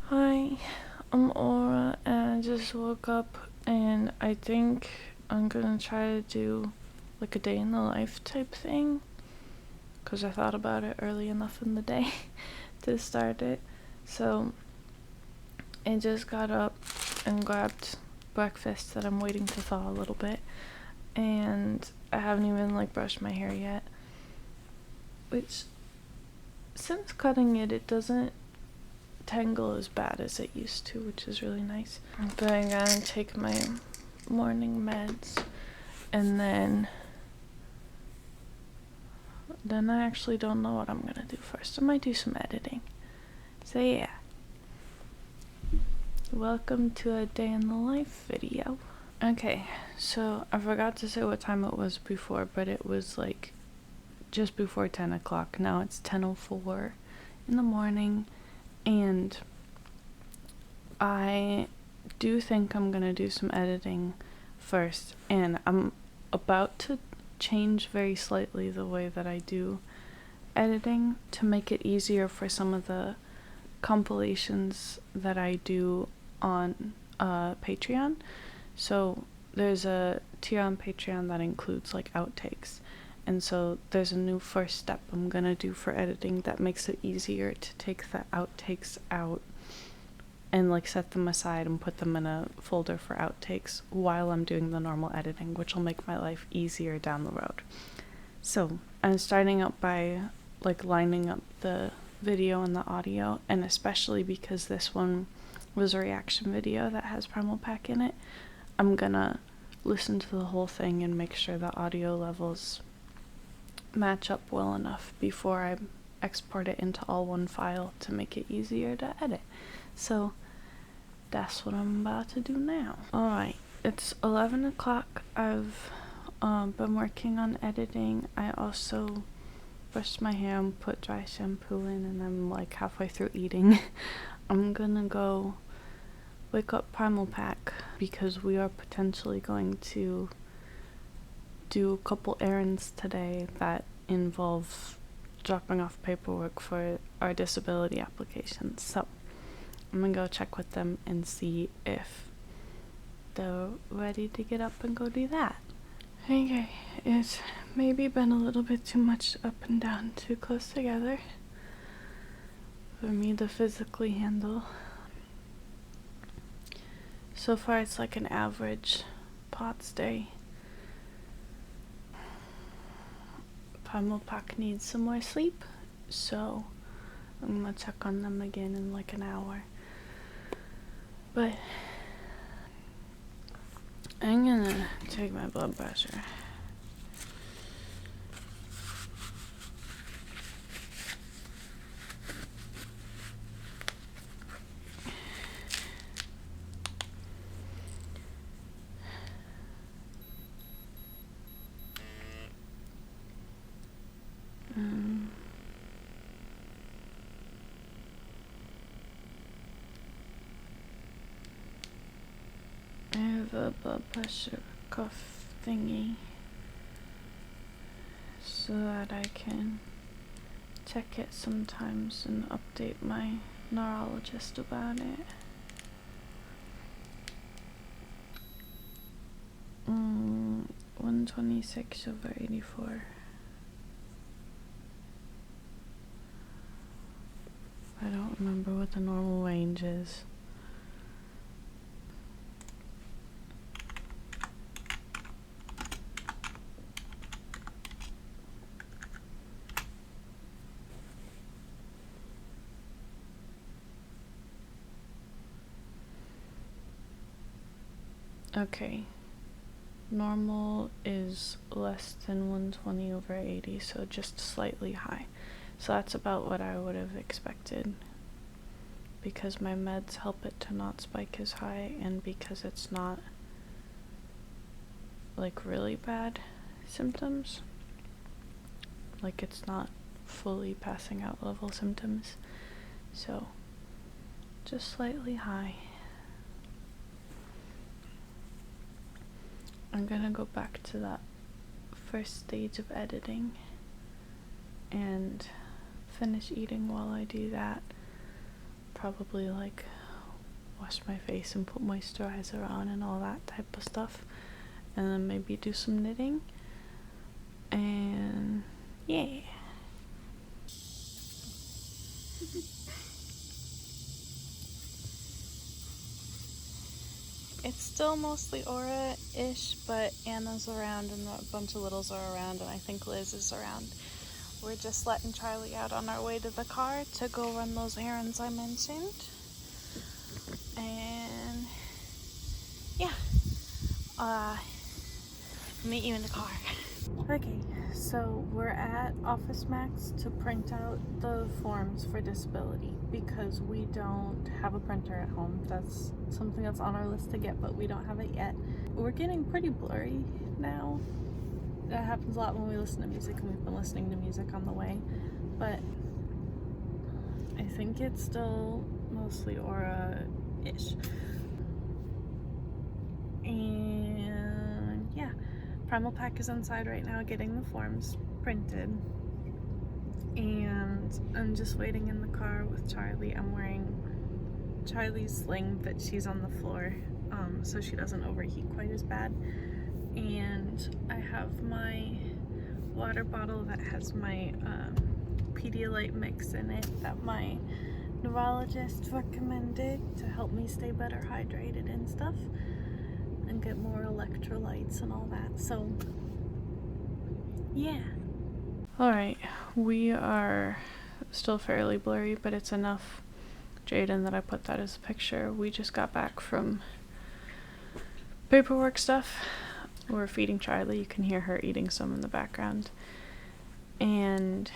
Hi, I'm Aura, and I just woke up, and I think I'm gonna try to do like a day in the life type thing, because I thought about it early enough in the day to start it. So I just got up and grabbed breakfast that I'm waiting to thaw a little bit, and I haven't even brushed my hair yet, which since cutting it doesn't tangle as bad as it used to, which is really nice. But I gotta take my morning meds, and then I actually don't know what I'm gonna do first. I might do some editing. So yeah, welcome to a day in the life video. Okay, so I forgot to say what time it was before, but it was just before 10 o'clock. Now it's 10:04 in the morning, and I do think I'm gonna do some editing first, and I'm about to change very slightly the way that I do editing to make it easier for some of the compilations that I do on Patreon. So there's a tier on Patreon that includes outtakes, and so there's a new first step I'm gonna do for editing that makes it easier to take the outtakes out and set them aside and put them in a folder for outtakes while I'm doing the normal editing, which will make my life easier down the road. So I'm starting out by lining up the video and the audio, and especially because this one was a reaction video that has Primal Pack in it, I'm gonna listen to the whole thing and make sure the audio levels match up well enough before I export it into all one file to make it easier to edit. So that's what I'm about to do now. Alright, it's 11 o'clock. I've been working on editing. I also brushed my hair and put dry shampoo in, and I'm halfway through eating. I'm gonna go wake up Primal Pack because we are potentially going to do a couple errands today that involve dropping off paperwork for our disability applications. So I'm gonna go check with them and see if they're ready to get up and go do that. Okay, it's maybe been a little bit too much up and down, too close together for me to physically handle. So far it's an average POTS day. Primal Pack needs some more sleep, so I'm gonna check on them again in an hour. But I'm gonna take my blood pressure. I have a blood pressure cuff thingy so that I can check it sometimes and update my neurologist about it. 126/84. I don't remember what the normal range is. Okay, normal is less than 120/80, so just slightly high. So that's about what I would have expected, because my meds help it to not spike as high, and because it's not really bad symptoms. It's not fully passing out level symptoms. So just slightly high. I'm gonna go back to that first stage of editing and finish eating while I do that. Probably wash my face and put moisturizer on and all that type of stuff. And then maybe do some knitting. And yeah. It's still mostly Aura-ish, but Anna's around and a bunch of littles are around, and I think Liz is around. We're just letting Charlie out on our way to the car to go run those errands I mentioned. And yeah, meet you in the car. Okay, so we're at Office Max to print out the forms for disability because we don't have a printer at home. That's something that's on our list to get, but we don't have it yet. We're getting pretty blurry now. That happens a lot when we listen to music, and we've been listening to music on the way, but I think it's still mostly Aura-ish. And yeah, Primal Pack is inside right now getting the forms printed, and I'm just waiting in the car with Charlie. I'm wearing Charlie's sling that she's on the floor, so she doesn't overheat quite as bad. And I have my water bottle that has my Pedialyte mix in it that my neurologist recommended to help me stay better hydrated and stuff and get more electrolytes and all that. So yeah. Alright, we are still fairly blurry, but it's enough, Jayden, that I put that as a picture. We just got back from paperwork stuff. We're feeding Charlie. You can hear her eating some in the background. And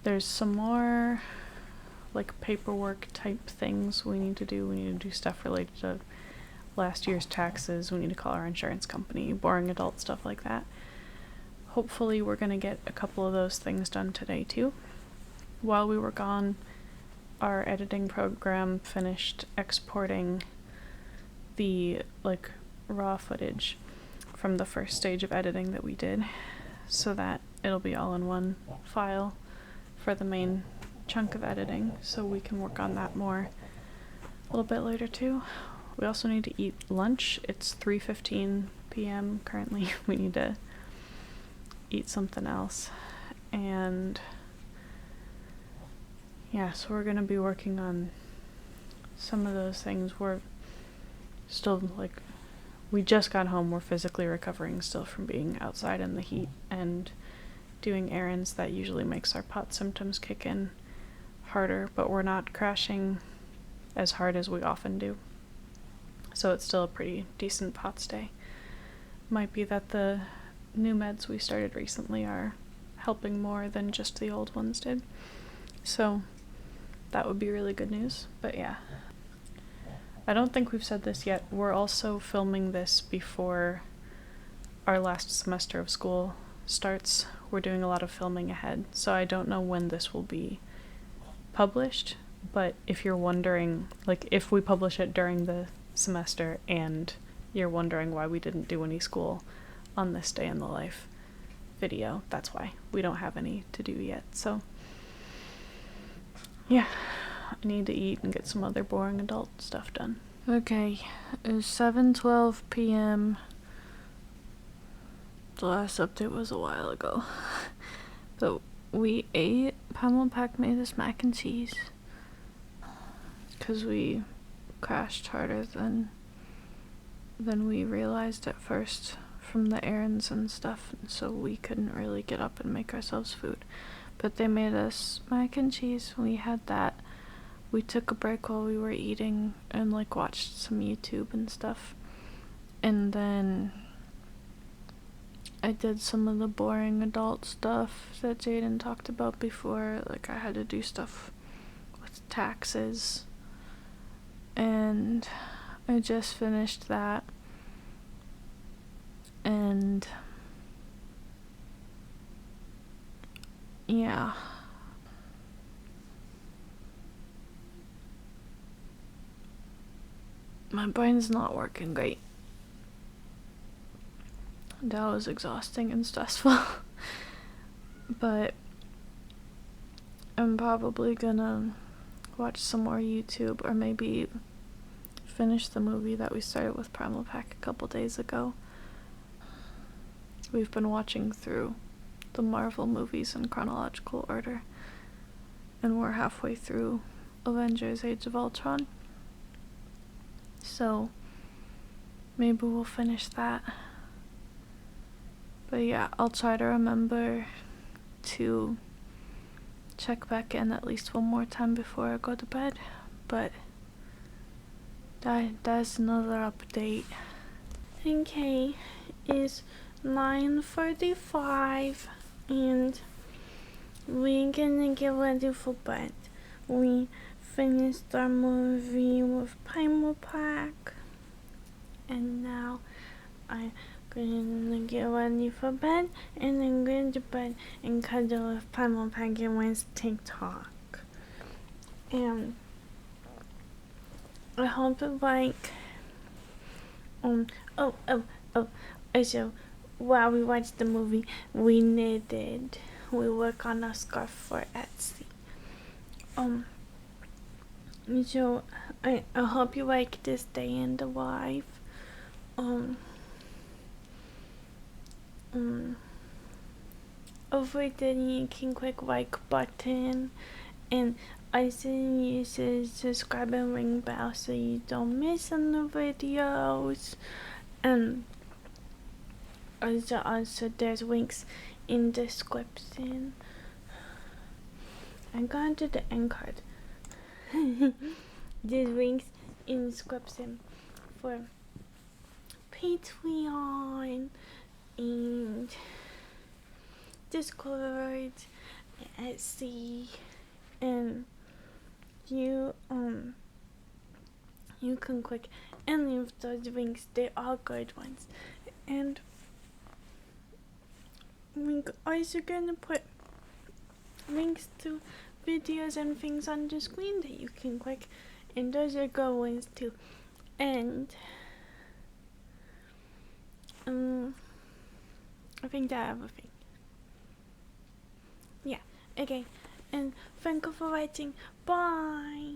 there's some more like paperwork type things we need to do. We need to do stuff related to last year's taxes. We need to call our insurance company, boring adult stuff like that. Hopefully we're gonna get a couple of those things done today too. While we were gone, our editing program finished exporting the like raw footage from the first stage of editing that we did, so that it'll be all in one file for the main chunk of editing, so we can work on that more a little bit later too. We also need to eat lunch. It's 3:15 p.m. currently. We need to eat something else, and yeah, so we're gonna be working on some of those things. We're still like, we just got home. We're physically recovering still from being outside in the heat and doing errands. That usually makes our pot symptoms kick in harder, but we're not crashing as hard as we often do. So it's still a pretty decent POTS day. Might be that the new meds we started recently are helping more than just the old ones did. So that would be really good news. But yeah, I don't think we've said this yet. We're also filming this before our last semester of school starts. We're doing a lot of filming ahead, so I don't know when this will be published, but if you're wondering, like, if we publish it during the semester and you're wondering why we didn't do any school on this day in the life video, that's why. We don't have any to do yet. So yeah, I need to eat and get some other boring adult stuff done. Okay, it's 7:12 p.m. The last update was a while ago. But we ate. Pamela and Pack made us mac and cheese because we crashed harder than we realized at first from the errands and stuff, and so we couldn't really get up and make ourselves food. But they made us mac and cheese. We had that. We took a break while we were eating and like watched some YouTube and stuff. And then I did some of the boring adult stuff that Jayden talked about before. Like, I had to do stuff with taxes. And I just finished that. And yeah. My brain's not working great. That was exhausting and stressful. But I'm probably gonna watch some more YouTube, or maybe finish the movie that we started with Primal Pack a couple days ago. We've been watching through the Marvel movies in chronological order, and we're halfway through Avengers Age of Ultron. So maybe we'll finish that. But yeah, I'll try to remember to check back in at least one more time before I go to bed. But that's another update. Okay, it's 9:45 and we're gonna get ready for bed. We finished our movie with Primal Pack, and now I'm gonna get ready for bed, and then go to bed and cuddle with Primal Pack and watch TikTok. And I hope you like. Also, while we watched the movie, we knitted. We work on a scarf for Etsy. So I hope you like this day in the life. Over there you can click like button, and also use the subscribe and ring bell so you don't miss on the videos. And also there's links in the description. I'm going to the end card. There's links in the description for Patreon and Discord, Etsy, and you can click any of those links. They're all good ones. And we're also gonna put links to videos and things on the screen that you can click, and those are good ones too. And I think that's everything. Yeah, okay, and thank you for watching. Bye.